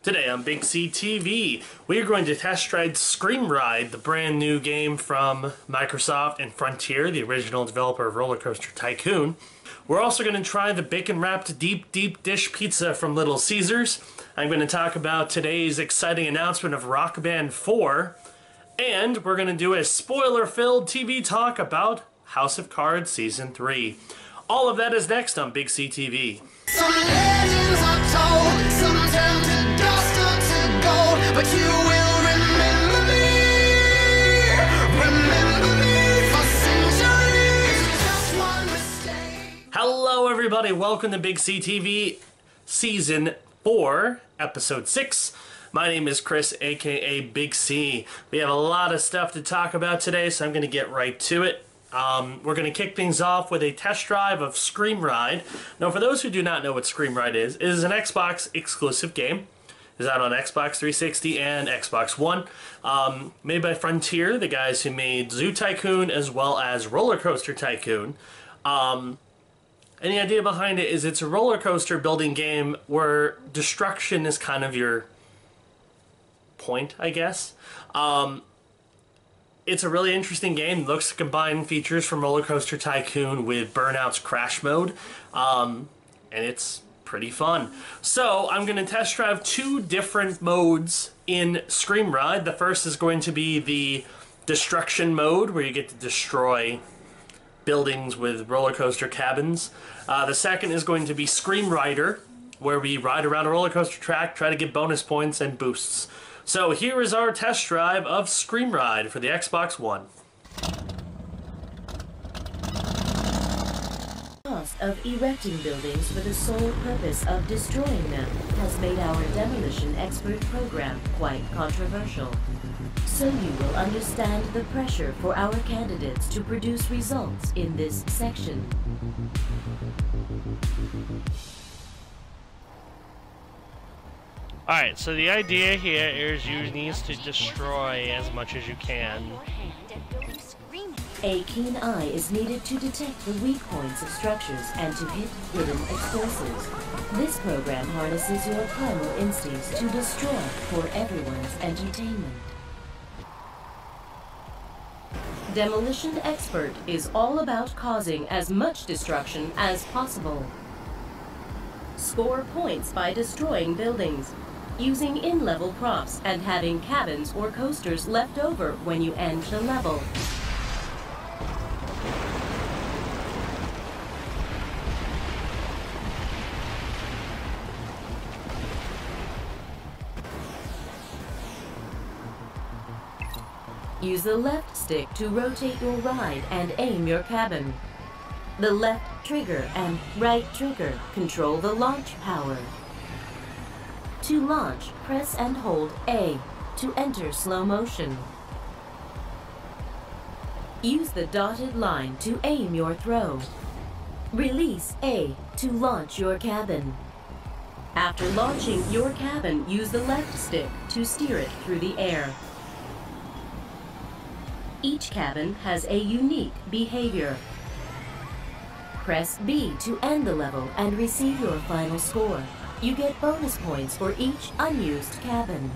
Today on BigCTV, we are going to test ride ScreamRide, the brand new game from Microsoft and Frontier, the original developer of RollerCoaster Tycoon. We're also going to try the bacon-wrapped deep dish pizza from Little Caesars. I'm going to talk about today's exciting announcement of Rock Band 4. And we're going to do a spoiler-filled TV talk about House of Cards Season 3. All of that is next on BigCTV. Some legends are told, some turn to dust or to gold, but you will remember me for centuries, just one mistake. Hello everybody, welcome to BigCTV Season 4, Episode 6. My name is Chris, aka Big C. We have a lot of stuff to talk about today, so I'm going to get right to it. We're going to kick things off with a test drive of ScreamRide. Now, for those who do not know what ScreamRide is, it is an Xbox exclusive game. It is out on Xbox 360 and Xbox One. Made by Frontier, the guys who made Zoo Tycoon as well as RollerCoaster Tycoon. And the idea behind it is it's a roller coaster building game where destruction is kind of your point, I guess. It's a really interesting game. It looks to combine features from RollerCoaster Tycoon with Burnout's Crash Mode, and it's pretty fun. So I'm going to test drive two different modes in ScreamRide. The first is going to be the destruction mode, where you get to destroy buildings with roller coaster cabins. The second is going to be ScreamRider, where we ride around a roller coaster track, try to get bonus points and boosts. So here is our test drive of ScreamRide for the Xbox One. The cost of erecting buildings for the sole purpose of destroying them has made our Demolition Expert program quite controversial. So you will understand the pressure for our candidates to produce results in this section. Alright, so the idea here is you need to destroy as much as you can. A keen eye is needed to detect the weak points of structures and to hit hidden explosives. This program harnesses your primal instincts to destroy for everyone's entertainment. Demolition Expert is all about causing as much destruction as possible. Score points by destroying buildings, using in-level props, and having cabins or coasters left over when you end the level. Use the left stick to rotate your ride and aim your cabin. The left trigger and right trigger control the launch power. To launch, press and hold A to enter slow motion. Use the dotted line to aim your throw. Release A to launch your cabin. After launching your cabin, use the left stick to steer it through the air. Each cabin has a unique behavior. Press B to end the level and receive your final score. You get bonus points for each unused cabin.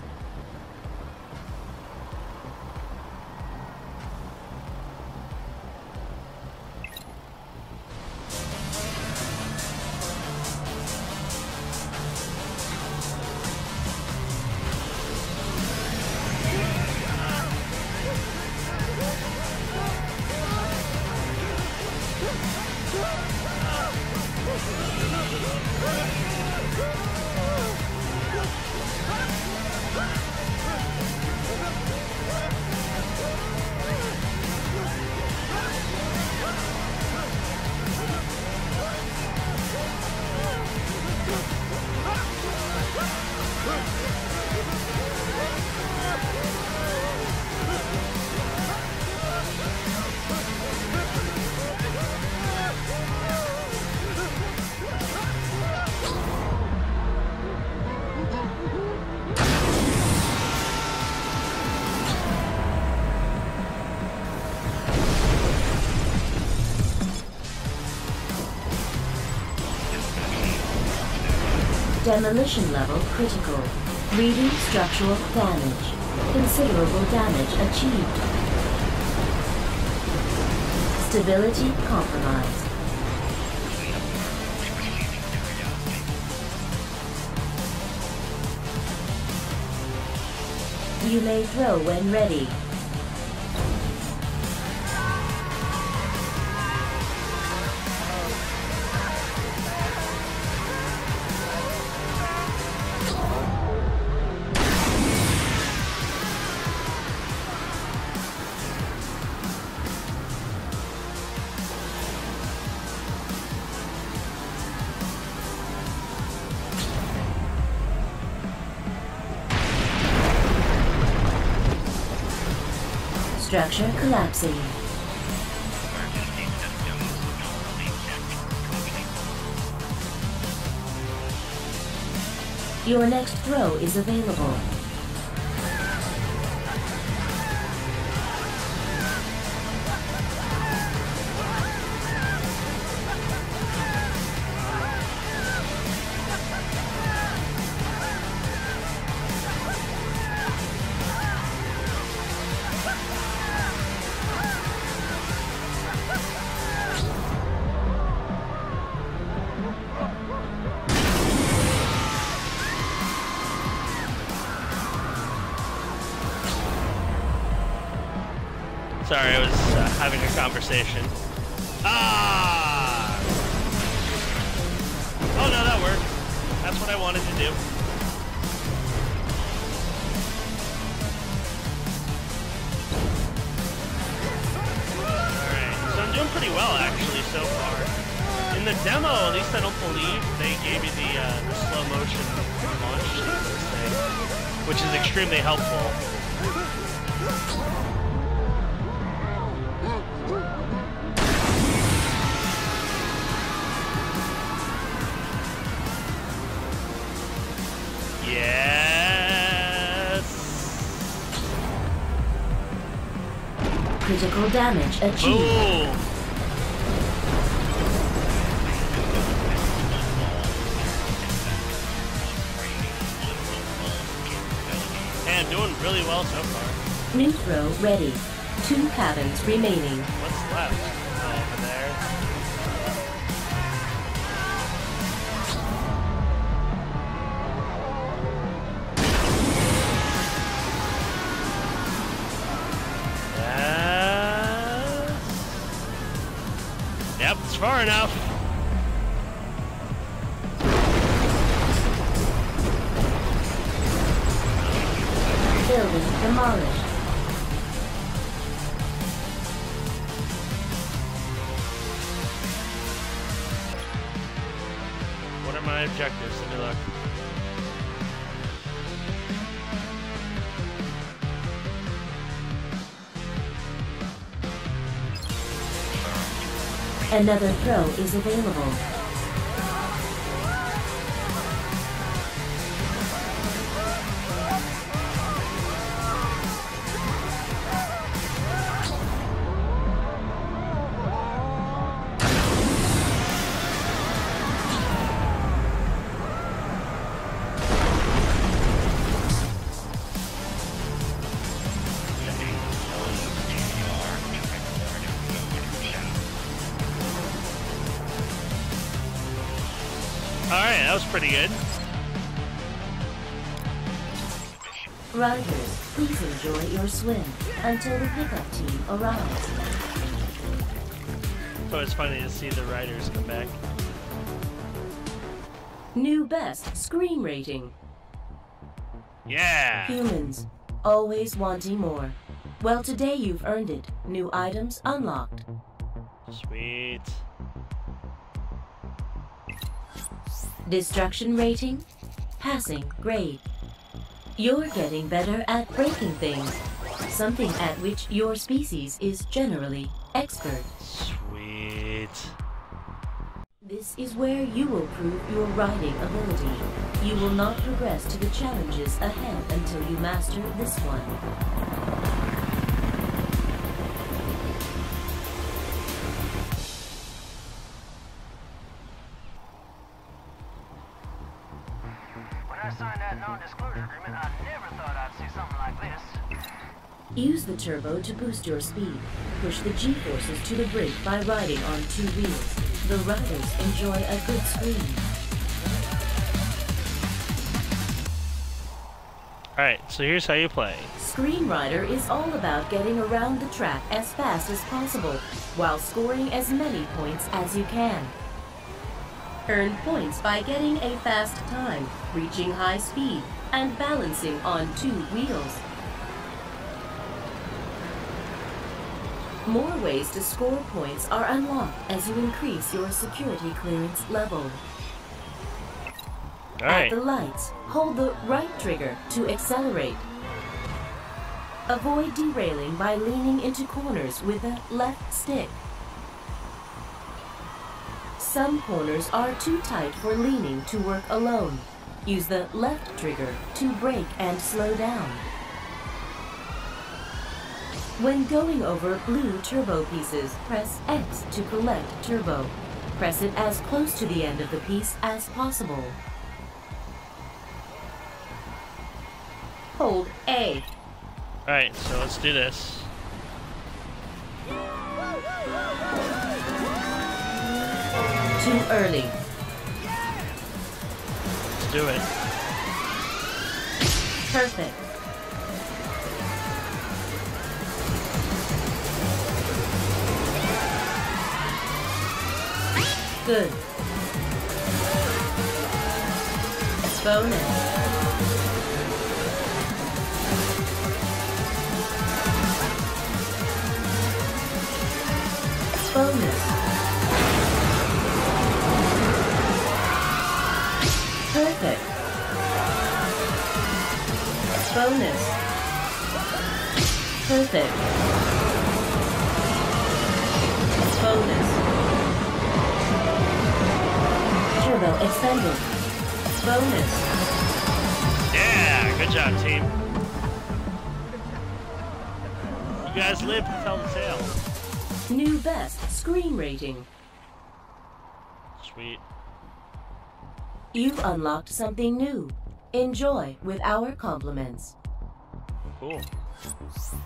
Demolition level critical. Reading structural damage. Considerable damage achieved. Stability compromised. You may throw when ready. Structure collapsing. Your next throw is available. Sorry, I was having a conversation. Ah! Oh no, that worked. That's what I wanted to do. Alright, so I'm doing pretty well actually so far. In the demo, at least I don't believe they gave me the slow motion launch thing, which is extremely helpful. Yes. Critical damage achieved. Boom. Hey, I'm doing really well so far. New throw ready. 2 cabins remaining. What's left? Oh, over there. Yep, it's far enough. Building demolished. What are my objectives? Let me look. Another throw is available. Alright, that was pretty good. Riders, please enjoy your swim until the pickup team arrives. So it's funny to see the riders come back. New best Scream rating. Yeah! Humans, always wanting more. Well, today you've earned it. New items unlocked. Sweet. Destruction rating, passing grade. You're getting better at breaking things, something at which your species is generally expert. Sweet. This is where you will prove your riding ability. You will not progress to the challenges ahead until you master this one. When I signed that non-disclosure agreement, I never thought I'd see something like this. Use the turbo to boost your speed. Push the G-forces to the brake by riding on 2 wheels. The riders enjoy a good scream. Alright, so here's how you play. ScreamRide is all about getting around the track as fast as possible, while scoring as many points as you can. Earn points by getting a fast time, reaching high speed, and balancing on 2 wheels. More ways to score points are unlocked as you increase your security clearance level. At the lights, hold the right trigger to accelerate. Avoid derailing by leaning into corners with the left stick. Some corners are too tight for leaning to work alone. Use the left trigger to brake and slow down. When going over blue turbo pieces, press X to collect turbo. Press it as close to the end of the piece as possible. Hold A. Alright, so let's do this. Too early. Let's do it. Perfect. Good. Bonus. Bonus. Perfect. Bonus. Perfect. Bonus. Turbo extended. Bonus. Yeah, good job, team. You guys live to tell the tale. New best screen rating. Sweet. You've unlocked something new. Enjoy with our compliments. Cool.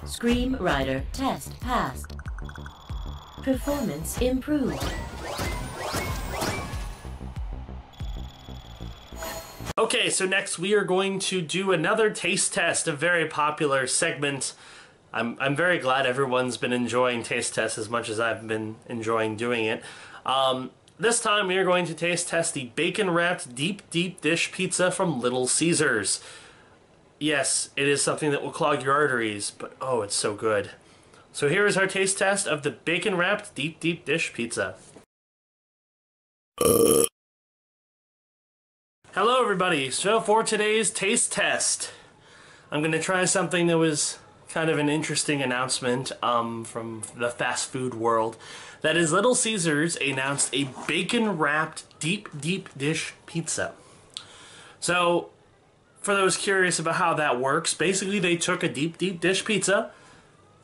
ScreamRide test passed. Performance improved. Okay, so next we are going to do another taste test, a very popular segment. I'm very glad everyone's been enjoying taste tests as much as I've been enjoying doing it. This time we are going to taste test the bacon-wrapped deep dish pizza from Little Caesars. Yes, it is something that will clog your arteries, but oh, it's so good. So here is our taste test of the bacon-wrapped deep dish pizza. Hello everybody, so for today's taste test, I'm going to try something that was kind of an interesting announcement from the fast food world. That is, Little Caesars announced a bacon-wrapped deep dish pizza. So, for those curious about how that works, basically they took a deep dish pizza,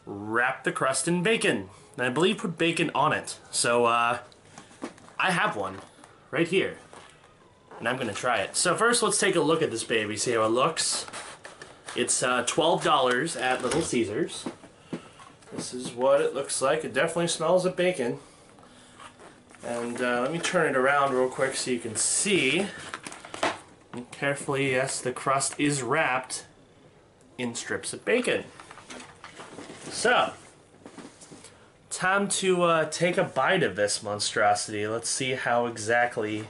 wrapped the crust in bacon, and I believe put bacon on it. So, I have one right here, and I'm going to try it. So first, let's take a look at this baby, see how it looks. It's $12 at Little Caesars. This is what it looks like. It definitely smells of bacon. And let me turn it around real quick so you can see. And carefully, yes, the crust is wrapped in strips of bacon. So, time to take a bite of this monstrosity. Let's see how exactly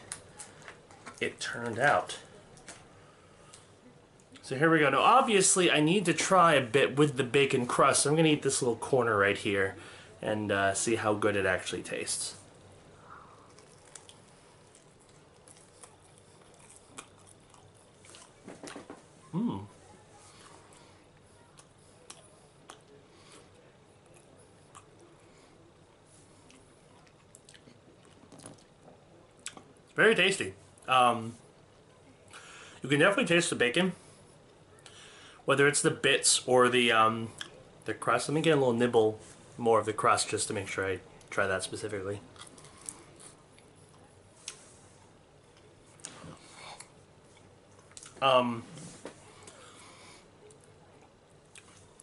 it turned out. So here we go. Now obviously I need to try a bit with the bacon crust. So I'm going to eat this little corner right here and see how good it actually tastes. It's very tasty. You can definitely taste the bacon, whether it's the bits or the crust. Let me get a little nibble more of the crust just to make sure I try that specifically.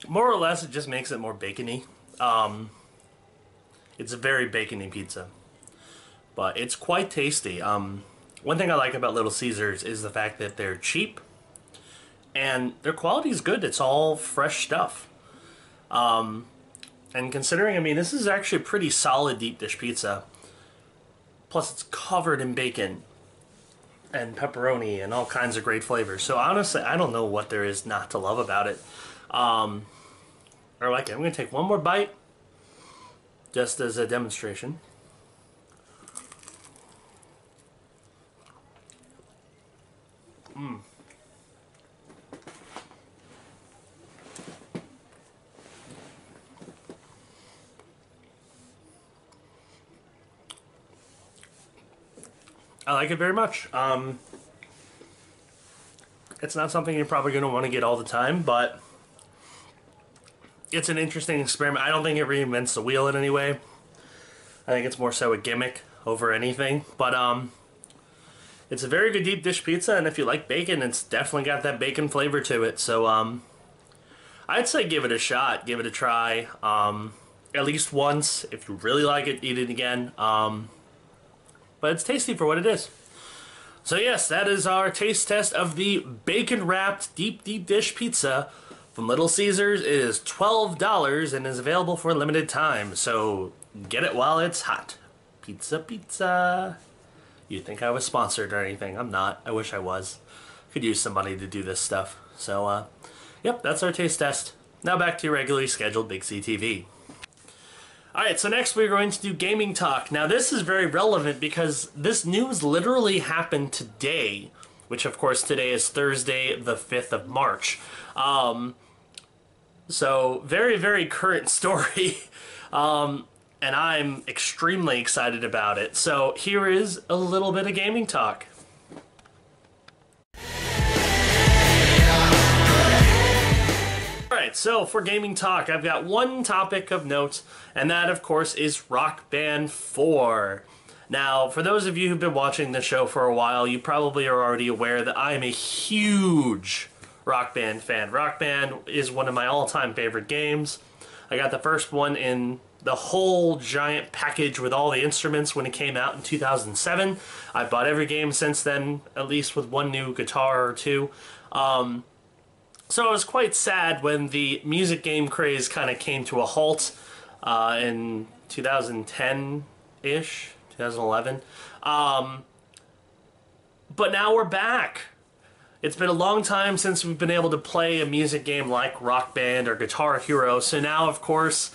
more or less, it just makes it more bacony. It's a very bacony pizza, but it's quite tasty. One thing I like about Little Caesars is the fact that they're cheap and their quality is good. It's all fresh stuff. And considering, I mean, this is actually a pretty solid deep dish pizza. Plus, it's covered in bacon and pepperoni and all kinds of great flavors. So honestly, I don't know what there is not to love about it. I like it. I'm going to take one more bite, just as a demonstration. I like it very much. It's not something you're probably going to want to get all the time, but it's an interesting experiment. I don't think it reinvents the wheel in any way. I think it's more so a gimmick over anything. But it's a very good deep dish pizza, and if you like bacon, it's definitely got that bacon flavor to it. So I'd say give it a shot, give it a try. At least once. If you really like it, eat it again. But it's tasty for what it is. So yes, that is our taste test of the bacon-wrapped deep dish pizza from Little Caesars. It is $12 and is available for a limited time. So get it while it's hot. Pizza, pizza. You'd think I was sponsored or anything. I'm not. I wish I was. Could use somebody to do this stuff. So, yep, that's our taste test. Now back to your regularly scheduled Big C TV. Alright, so next we're going to do gaming talk. Now this is very relevant because this news literally happened today, which of course today is Thursday the 5th of March. So very, very current story, and I'm extremely excited about it. So here is a little bit of gaming talk. Alright, so for gaming talk, I've got one topic of note, and that, of course, is Rock Band 4. Now, for those of you who've been watching the show for a while, you probably are already aware that I am a huge Rock Band fan. Rock Band is one of my all-time favorite games. I got the first one in the whole giant package with all the instruments when it came out in 2007. I've bought every game since then, at least with one new guitar or two. So I was quite sad when the music game craze kind of came to a halt in 2010-ish, 2011. But now we're back. It's been a long time since we've been able to play a music game like Rock Band or Guitar Hero. So now, of course,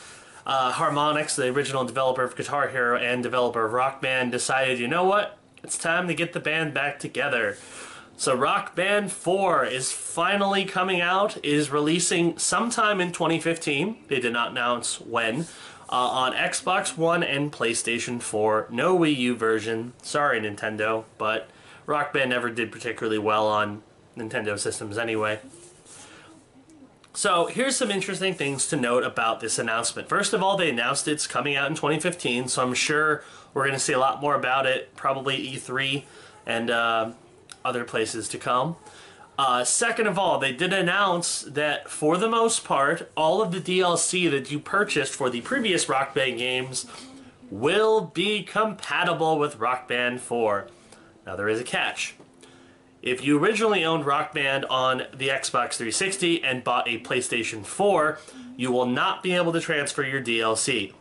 Harmonix, the original developer of Guitar Hero and developer of Rock Band, decided, you know what? It's time to get the band back together. So Rock Band 4 is finally coming out. It is releasing sometime in 2015. They did not announce when. On Xbox One and PlayStation 4. No Wii U version. Sorry, Nintendo, but Rock Band never did particularly well on Nintendo systems anyway. So here's some interesting things to note about this announcement. First of all, they announced it's coming out in 2015, so I'm sure we're going to see a lot more about it, probably E3 and other places to come. Second of all, they did announce that for the most part, all of the DLC that you purchased for the previous Rock Band games will be compatible with Rock Band 4. Now there is a catch. If you originally owned Rock Band on the Xbox 360 and bought a PlayStation 4, you will not be able to transfer your DLC.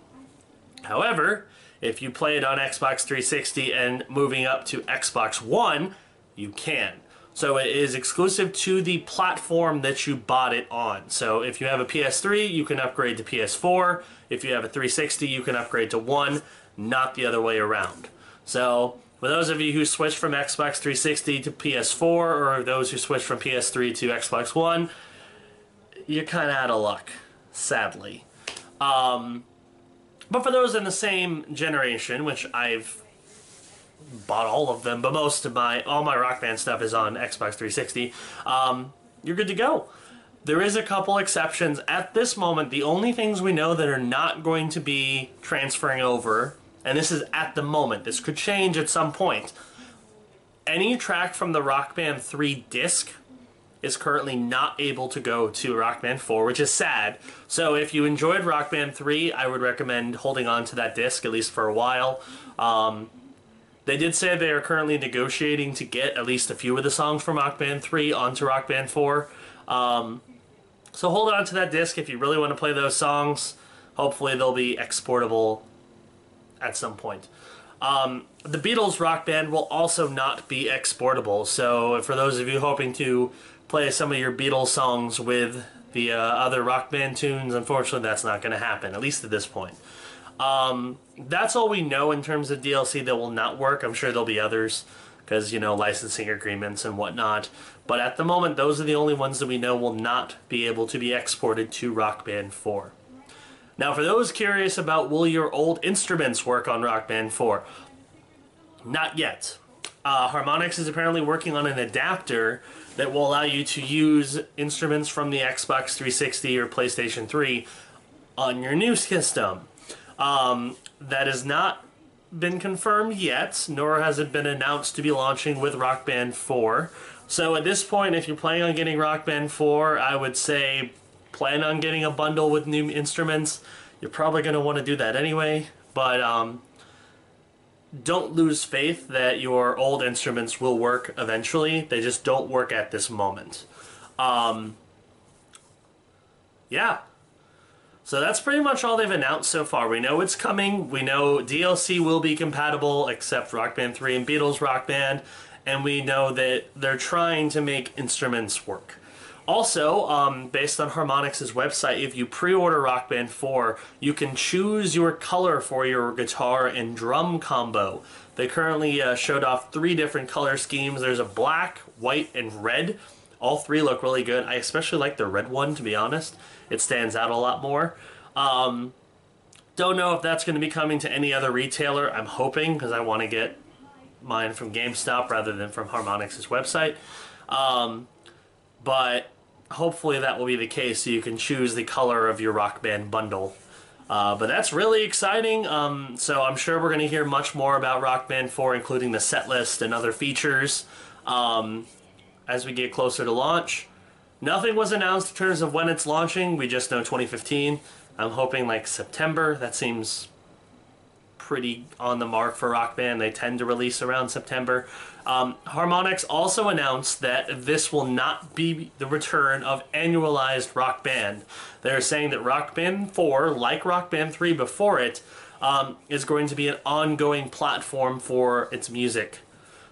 However, if you play it on Xbox 360 and moving up to Xbox One, you can. So it is exclusive to the platform that you bought it on. So if you have a PS3, you can upgrade to PS4. If you have a 360, you can upgrade to One, not the other way around. So for those of you who switched from Xbox 360 to PS4, or those who switched from PS3 to Xbox One, you're kind of out of luck, sadly. But for those in the same generation, which I've bought all of them, but all my Rock Band stuff is on Xbox 360, you're good to go. There is a couple exceptions. At this moment, the only things we know that are not going to be transferring over, and this is at the moment, this could change at some point, any track from the Rock Band 3 disc is currently not able to go to Rock Band 4, which is sad. So if you enjoyed Rock Band 3, I would recommend holding on to that disc, at least for a while. They did say they are currently negotiating to get at least a few of the songs from Rock Band 3 onto Rock Band 4. So hold on to that disc if you really want to play those songs. Hopefully they'll be exportable at some point. The Beatles Rock Band will also not be exportable, so for those of you hoping to play some of your Beatles songs with the other Rock Band tunes, unfortunately that's not going to happen, at least at this point. That's all we know in terms of DLC that will not work. I'm sure there'll be others, because, you know, licensing agreements and whatnot. But at the moment, those are the only ones that we know will not be able to be exported to Rock Band 4. Now, for those curious about will your old instruments work on Rock Band 4, not yet. Harmonix is apparently working on an adapter that will allow you to use instruments from the Xbox 360 or PlayStation 3 on your new system. That has not been confirmed yet, nor has it been announced to be launching with Rock Band 4. So at this point, if you're planning on getting Rock Band 4, I would say plan on getting a bundle with new instruments. You're probably going to want to do that anyway, but don't lose faith that your old instruments will work eventually. They just don't work at this moment. Yeah. So that's pretty much all they've announced so far. We know it's coming. We know DLC will be compatible except Rock Band 3 and Beatles Rock Band. And we know that they're trying to make instruments work. Also, based on Harmonix's website, if you pre-order Rock Band 4, you can choose your color for your guitar and drum combo. They currently showed off 3 different color schemes. There's a black, white, and red. All 3 look really good. I especially like the red one, to be honest. It stands out a lot more. Don't know if that's going to be coming to any other retailer. I'm hoping, because I want to get mine from GameStop rather than from Harmonix's website. But hopefully that will be the case, so you can choose the color of your Rock Band bundle. But that's really exciting. So I'm sure we're going to hear much more about Rock Band 4, including the set list and other features, as we get closer to launch. Nothing was announced in terms of when it's launching. We just know 2015. I'm hoping like September. That seems pretty on the mark for Rock Band. They tend to release around September. Harmonix also announced that this will not be the return of annualized Rock Band. They're saying that Rock Band 4, like Rock Band 3 before it, is going to be an ongoing platform for its music.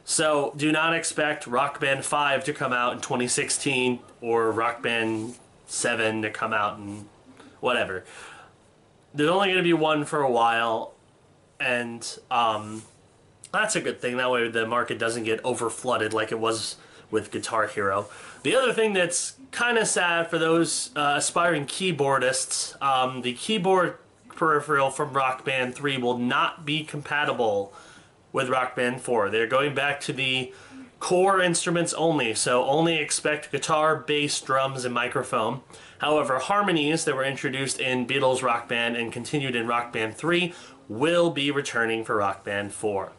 So do not expect Rock Band 5 to come out in 2016 or Rock Band 7 to come out in whatever. There's only going to be one for a while, and that's a good thing. That way the market doesn't get over-flooded like it was with Guitar Hero. The other thing that's kind of sad for those aspiring keyboardists, the keyboard peripheral from Rock Band 3 will not be compatible with Rock Band 4. They're going back to the core instruments only, so only expect guitar, bass, drums, and microphone. However, harmonies that were introduced in Beatles Rock Band and continued in Rock Band 3 will be returning for Rock Band 4.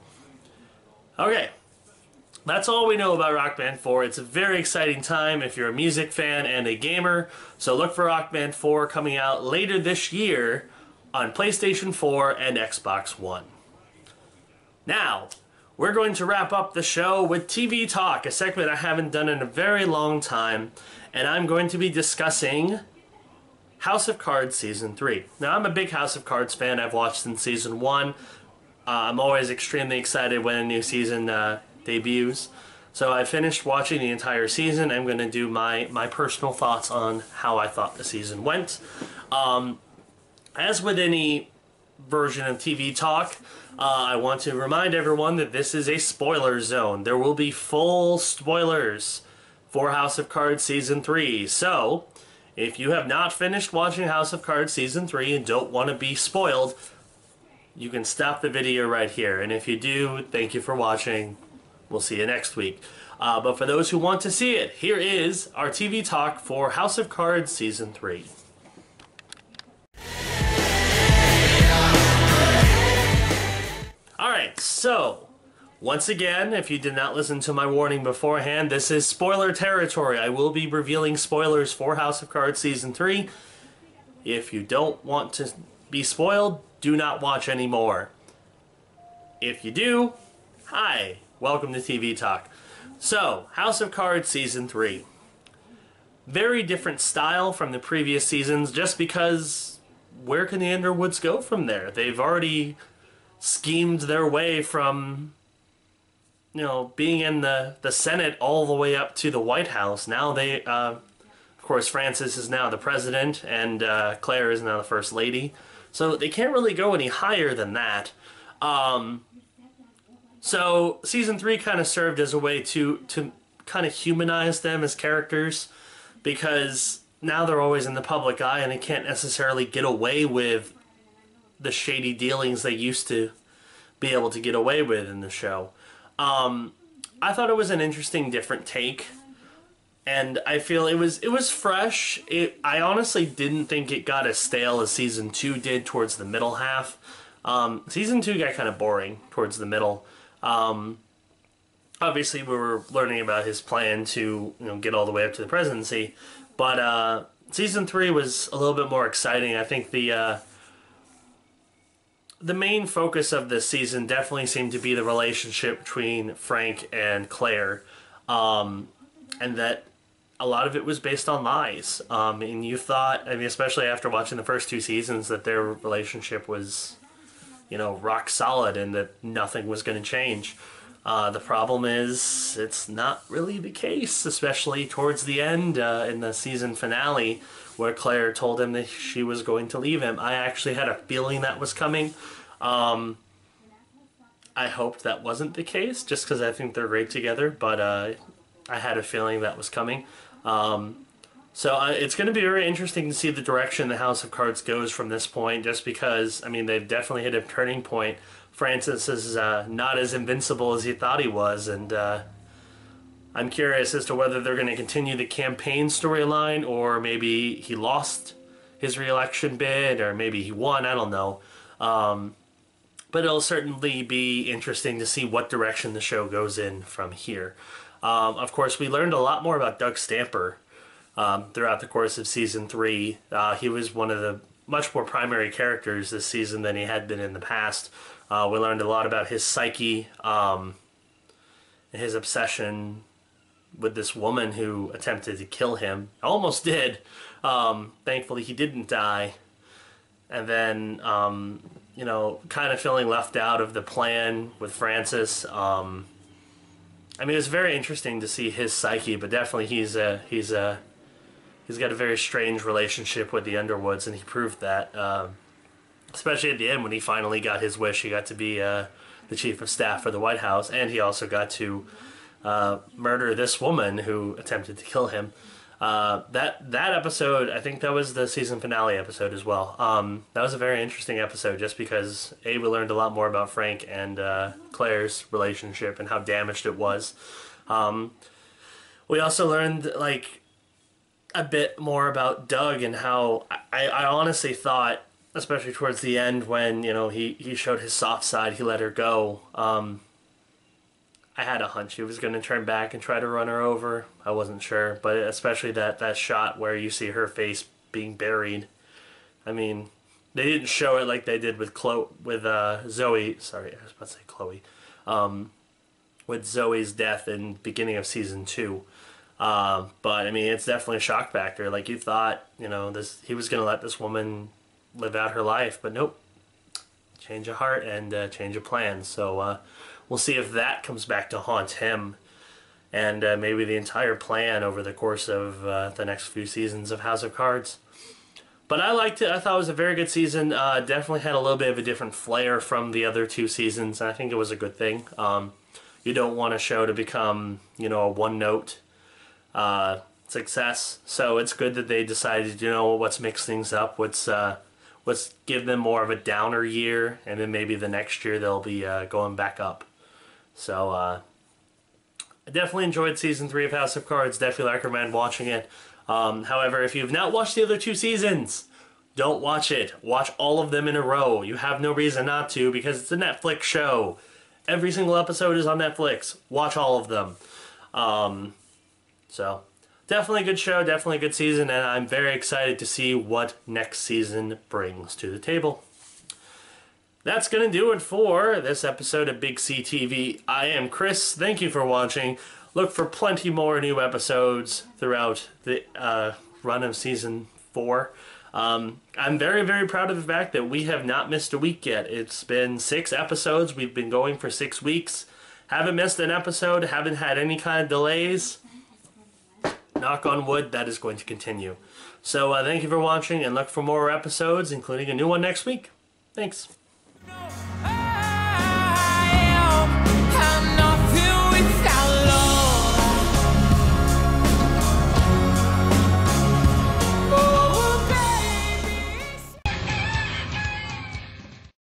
Okay, that's all we know about Rock Band 4. It's a very exciting time if you're a music fan and a gamer, so look for Rock Band 4 coming out later this year on PlayStation 4 and Xbox One. Now, we're going to wrap up the show with TV Talk, a segment I haven't done in a very long time, and I'm going to be discussing House of Cards Season 3. Now, I'm a big House of Cards fan. I've watched since Season 1. I'm always extremely excited when a new season debuts. So I finished watching the entire season. I'm going to do my personal thoughts on how I thought the season went. As with any version of TV Talk, I want to remind everyone that this is a spoiler zone. There will be full spoilers for House of Cards Season 3. So, if you have not finished watching House of Cards Season 3 and don't want to be spoiled, you can stop the video right here. And if you do, thank you for watching. We'll see you next week. But for those who want to see it, here is our TV Talk for House of Cards Season 3. Alright, so Once again, if you did not listen to my warning beforehand, this is spoiler territory. I will be revealing spoilers for House of Cards Season 3. If you don't want to be spoiled, do not watch anymore. If you do, hi, welcome to TV Talk. So, House of Cards Season 3. Very different style from the previous seasons, just because where can the Underwoods go from there? They've already schemed their way from, you know, being in the Senate all the way up to the White House. Now they, of course, Frances is now the president, and Claire is now the first lady. So they can't really go any higher than that. So Season 3 kind of served as a way to kind of humanize them as characters, because now they're always in the public eye and they can't necessarily get away with the shady dealings they used to be able to get away with in the show. I thought it was an interesting, different take, and I feel it was fresh. I honestly didn't think it got as stale as Season 2 did towards the middle half. Season 2 got kind of boring towards the middle. Obviously, we were learning about his plan to, you know, get all the way up to the presidency, but Season 3 was a little bit more exciting. I think the main focus of this season definitely seemed to be the relationship between Frank and Claire, and that a lot of it was based on lies. And you thought, I mean, especially after watching the first 2 seasons, that their relationship was, you know, rock solid and that nothing was going to change. The problem is it's not really the case, especially towards the end in the season finale, where Claire told him that she was going to leave him. I actually had a feeling that was coming. I hoped that wasn't the case, just because I think they're great together, but I had a feeling that was coming. So it's going to be very interesting to see the direction the House of Cards goes from this point, just because, I mean, they've definitely hit a turning point. Francis is not as invincible as he thought he was, and I'm curious as to whether they're going to continue the campaign storyline, or maybe he lost his re-election bid, or maybe he won, I don't know. But it'll certainly be interesting to see what direction the show goes in from here. Of course, we learned a lot more about Doug Stamper throughout the course of Season 3. He was one of the much more primary characters this season than he had been in the past. We learned a lot about his psyche, and his obsession with this woman who attempted to kill him. Almost did. Thankfully, he didn't die. And then, you know, kind of feeling left out of the plan with Francis. I mean, it was very interesting to see his psyche, but definitely he's got a very strange relationship with the Underwoods, and he proved that. Especially at the end when he finally got his wish. He got to be the chief of staff for the White House, and he also got to murder this woman who attempted to kill him. That episode, I think that was the season finale episode as well. That was a very interesting episode, just because we learned a lot more about Frank and Claire's relationship and how damaged it was. We also learned, like, a bit more about Doug and how I honestly thought, especially towards the end when, you know, he showed his soft side, he let her go. I had a hunch he was going to turn back and try to run her over. I wasn't sure, but especially that shot where you see her face being buried. I mean, they didn't show it like they did with Zoe. Sorry, I was about to say Chloe. With Zoe's death in the beginning of Season 2. But, I mean, it's definitely a shock factor. Like, you thought, you know, he was going to let this woman live out her life, but nope. Change of heart and change of plans. So we'll see if that comes back to haunt him, and maybe the entire plan over the course of the next few seasons of House of Cards. But I liked it. I thought it was a very good season. Definitely had a little bit of a different flair from the other 2 seasons, and I think it was a good thing. You don't want a show to become, you know, a one-note success. So it's good that they decided, you know, let's mix things up. Let's give them more of a downer year, and then maybe the next year they'll be going back up. So I definitely enjoyed Season 3 of House of Cards. Definitely recommend watching it. However, if you've not watched the other 2 seasons, don't watch it. Watch all of them in a row. You have no reason not to, because it's a Netflix show. Every single episode is on Netflix. Watch all of them. So, definitely a good show, definitely a good season, and I'm very excited to see what next season brings to the table. That's going to do it for this episode of Big C TV. I am Chris. Thank you for watching. Look for plenty more new episodes throughout the run of Season 4. I'm very, very proud of the fact that we have not missed a week yet. It's been 6 episodes. We've been going for 6 weeks. Haven't missed an episode. Haven't had any kind of delays. Knock on wood, that is going to continue. So thank you for watching, and look for more episodes, including a new one next week. Thanks.